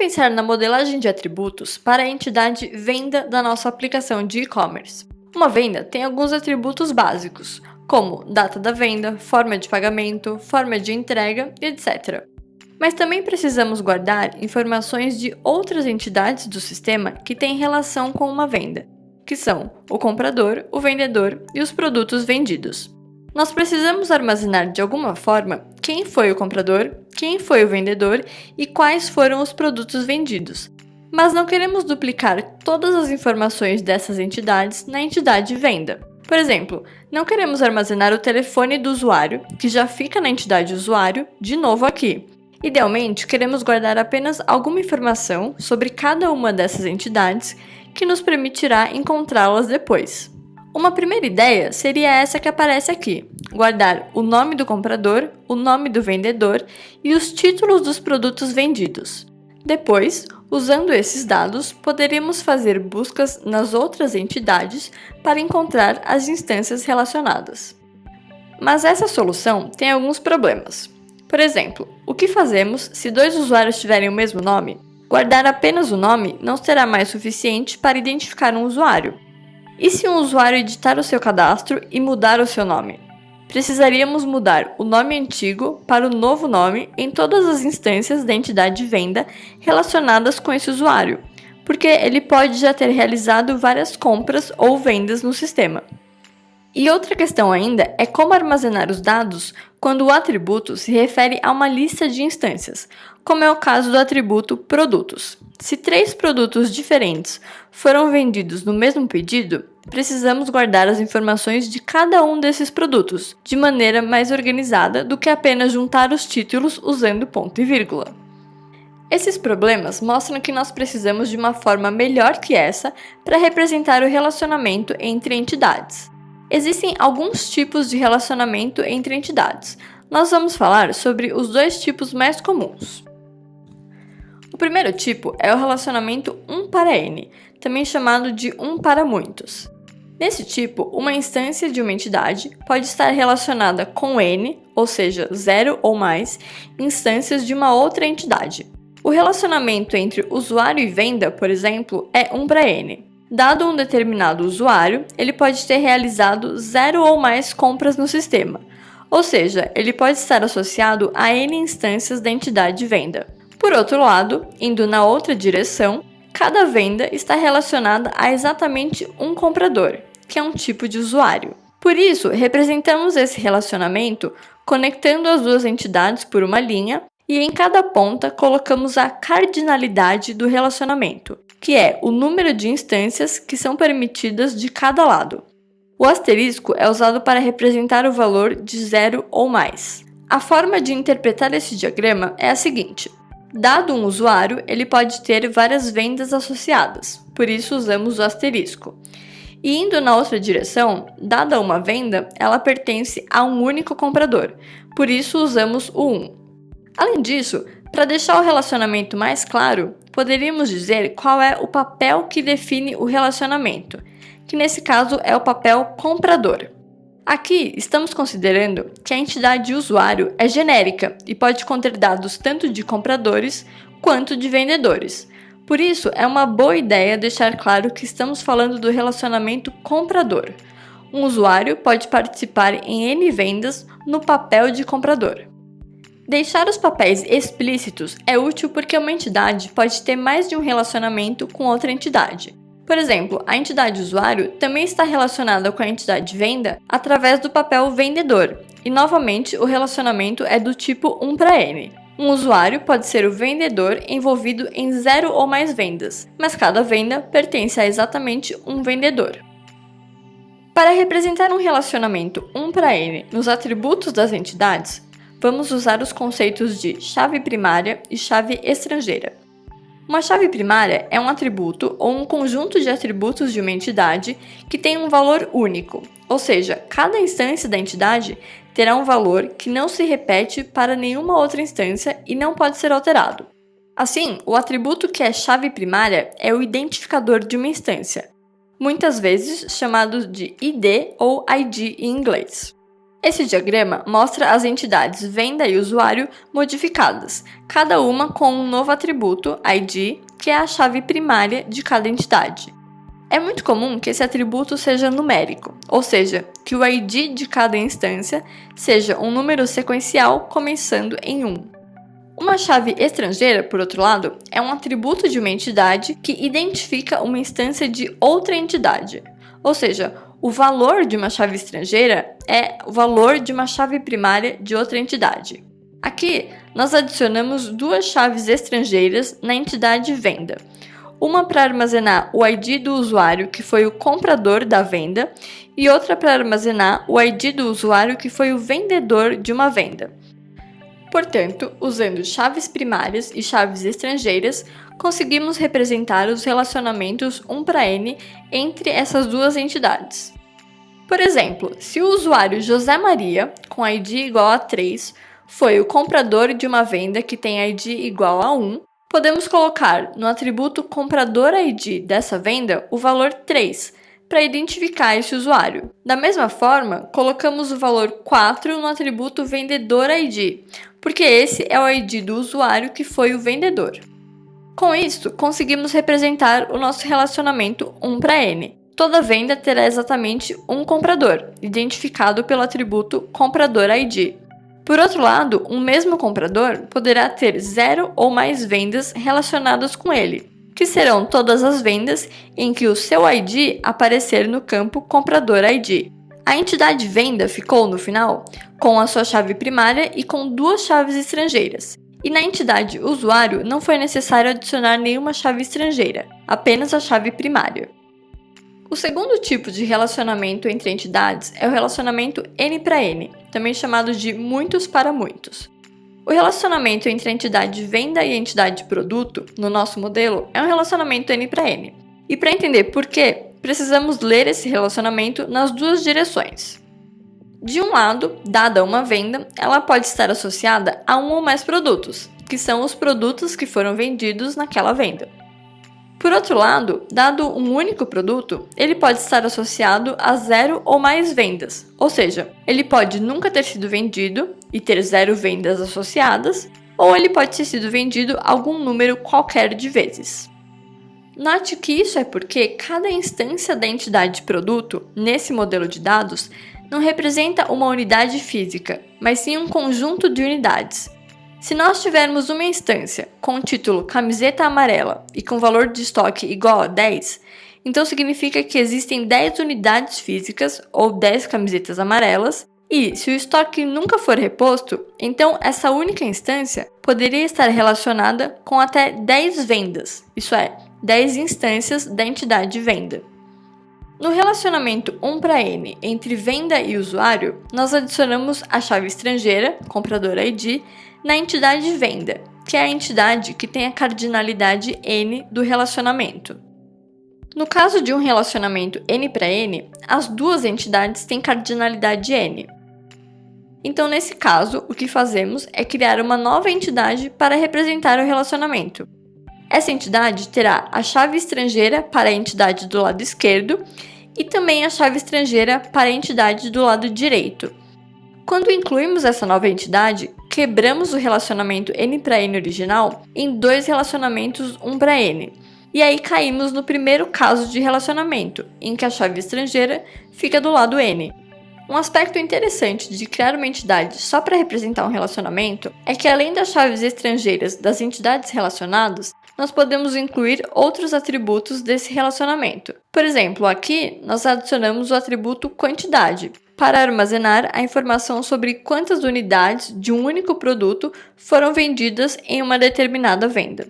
pensar na modelagem de atributos para a entidade venda da nossa aplicação de e-commerce. Uma venda tem alguns atributos básicos, como data da venda, forma de pagamento, forma de entrega, etc. Mas também precisamos guardar informações de outras entidades do sistema que têm relação com uma venda, que são o comprador, o vendedor e os produtos vendidos. Nós precisamos armazenar de alguma forma quem foi o comprador, quem foi o vendedor e quais foram os produtos vendidos. Mas não queremos duplicar todas as informações dessas entidades na entidade venda. Por exemplo, não queremos armazenar o telefone do usuário, que já fica na entidade usuário, de novo aqui. Idealmente, queremos guardar apenas alguma informação sobre cada uma dessas entidades que nos permitirá encontrá-las depois. Uma primeira ideia seria essa que aparece aqui: guardar o nome do comprador, o nome do vendedor e os títulos dos produtos vendidos. Depois, usando esses dados, poderíamos fazer buscas nas outras entidades para encontrar as instâncias relacionadas. Mas essa solução tem alguns problemas. Por exemplo, o que fazemos se dois usuários tiverem o mesmo nome? Guardar apenas o nome não será mais suficiente para identificar um usuário. E se um usuário editar o seu cadastro e mudar o seu nome? Precisaríamos mudar o nome antigo para o novo nome em todas as instâncias da entidade venda relacionadas com esse usuário, porque ele pode já ter realizado várias compras ou vendas no sistema. E outra questão ainda é como armazenar os dados quando o atributo se refere a uma lista de instâncias, como é o caso do atributo produtos. Se 3 produtos diferentes foram vendidos no mesmo pedido, precisamos guardar as informações de cada um desses produtos, de maneira mais organizada do que apenas juntar os títulos usando ponto e vírgula. Esses problemas mostram que nós precisamos de uma forma melhor que essa para representar o relacionamento entre entidades. Existem alguns tipos de relacionamento entre entidades. Nós vamos falar sobre os 2 tipos mais comuns. O primeiro tipo é o relacionamento 1 para N, também chamado de 1 para muitos. Nesse tipo, uma instância de uma entidade pode estar relacionada com N, ou seja, 0 ou mais, instâncias de uma outra entidade. O relacionamento entre usuário e venda, por exemplo, é 1 para N. Dado um determinado usuário, ele pode ter realizado 0 ou mais compras no sistema, ou seja, ele pode estar associado a N instâncias da entidade venda. Por outro lado, indo na outra direção, cada venda está relacionada a exatamente um comprador, que é um tipo de usuário. Por isso, representamos esse relacionamento conectando as 2 entidades por uma linha e em cada ponta colocamos a cardinalidade do relacionamento, que é o número de instâncias que são permitidas de cada lado. O asterisco é usado para representar o valor de 0 ou mais. A forma de interpretar esse diagrama é a seguinte: dado um usuário, ele pode ter várias vendas associadas, por isso usamos o asterisco. E indo na outra direção, dada uma venda, ela pertence a um único comprador, por isso usamos o 1. Além disso, para deixar o relacionamento mais claro, poderíamos dizer qual é o papel que define o relacionamento, que nesse caso é o papel comprador. Aqui estamos considerando que a entidade usuário é genérica e pode conter dados tanto de compradores quanto de vendedores. Por isso, é uma boa ideia deixar claro que estamos falando do relacionamento comprador. Um usuário pode participar em N vendas no papel de comprador. Deixar os papéis explícitos é útil porque uma entidade pode ter mais de um relacionamento com outra entidade. Por exemplo, a entidade usuário também está relacionada com a entidade venda através do papel vendedor, e novamente o relacionamento é do tipo 1 para N. Um usuário pode ser o vendedor envolvido em 0 ou mais vendas, mas cada venda pertence a exatamente um vendedor. Para representar um relacionamento 1 para N nos atributos das entidades, vamos usar os conceitos de chave primária e chave estrangeira. Uma chave primária é um atributo ou um conjunto de atributos de uma entidade que tem um valor único, ou seja, cada instância da entidade terá um valor que não se repete para nenhuma outra instância e não pode ser alterado. Assim, o atributo que é chave primária é o identificador de uma instância, muitas vezes chamado de ID ou ID em inglês. Esse diagrama mostra as entidades venda e usuário modificadas, cada uma com um novo atributo, ID, que é a chave primária de cada entidade. É muito comum que esse atributo seja numérico, ou seja, que o ID de cada instância seja um número sequencial começando em 1. Uma chave estrangeira, por outro lado, é um atributo de uma entidade que identifica uma instância de outra entidade, ou seja, o valor de uma chave estrangeira é o valor de uma chave primária de outra entidade. Aqui, nós adicionamos duas chaves estrangeiras na entidade venda. Uma para armazenar o ID do usuário, que foi o comprador da venda, e outra para armazenar o ID do usuário, que foi o vendedor de uma venda. Portanto, usando chaves primárias e chaves estrangeiras, conseguimos representar os relacionamentos 1 para n entre essas duas entidades. Por exemplo, se o usuário José Maria, com ID igual a 3, foi o comprador de uma venda que tem ID igual a 1, podemos colocar no atributo comprador ID dessa venda o valor 3, para identificar esse usuário. Da mesma forma, colocamos o valor 4 no atributo vendedor ID, porque esse é o ID do usuário que foi o vendedor. Com isso, conseguimos representar o nosso relacionamento 1 para n. Toda venda terá exatamente um comprador, identificado pelo atributo comprador ID. Por outro lado, um mesmo comprador poderá ter 0 ou mais vendas relacionadas com ele, que serão todas as vendas em que o seu ID aparecer no campo comprador ID. A entidade venda ficou, no final, com a sua chave primária e com duas chaves estrangeiras. E na entidade usuário não foi necessário adicionar nenhuma chave estrangeira, apenas a chave primária. O segundo tipo de relacionamento entre entidades é o relacionamento N para N, também chamado de muitos para muitos. O relacionamento entre a entidade venda e a entidade produto, no nosso modelo, é um relacionamento N para N. E para entender por quê, precisamos ler esse relacionamento nas duas direções. De um lado, dada uma venda, ela pode estar associada a um ou mais produtos, que são os produtos que foram vendidos naquela venda. Por outro lado, dado um único produto, ele pode estar associado a 0 ou mais vendas, ou seja, ele pode nunca ter sido vendido e ter 0 vendas associadas, ou ele pode ter sido vendido algum número qualquer de vezes. Note que isso é porque cada instância da entidade produto, nesse modelo de dados, não representa uma unidade física, mas sim um conjunto de unidades. Se nós tivermos uma instância com o título camiseta amarela e com valor de estoque igual a 10, então significa que existem 10 unidades físicas ou 10 camisetas amarelas, e se o estoque nunca for reposto, então essa única instância poderia estar relacionada com até 10 vendas, isso é, 10 instâncias da entidade venda. No relacionamento 1 para n entre venda e usuário, nós adicionamos a chave estrangeira, comprador ID, na entidade venda, que é a entidade que tem a cardinalidade n do relacionamento. No caso de um relacionamento n para n, as duas entidades têm cardinalidade n. Então, nesse caso, o que fazemos é criar uma nova entidade para representar o relacionamento. Essa entidade terá a chave estrangeira para a entidade do lado esquerdo e também a chave estrangeira para a entidade do lado direito. Quando incluímos essa nova entidade, quebramos o relacionamento n para n original em dois relacionamentos 1 para n. E aí caímos no primeiro caso de relacionamento, em que a chave estrangeira fica do lado n. Um aspecto interessante de criar uma entidade só para representar um relacionamento é que, além das chaves estrangeiras das entidades relacionadas, nós podemos incluir outros atributos desse relacionamento. Por exemplo, aqui nós adicionamos o atributo quantidade, para armazenar a informação sobre quantas unidades de um único produto foram vendidas em uma determinada venda.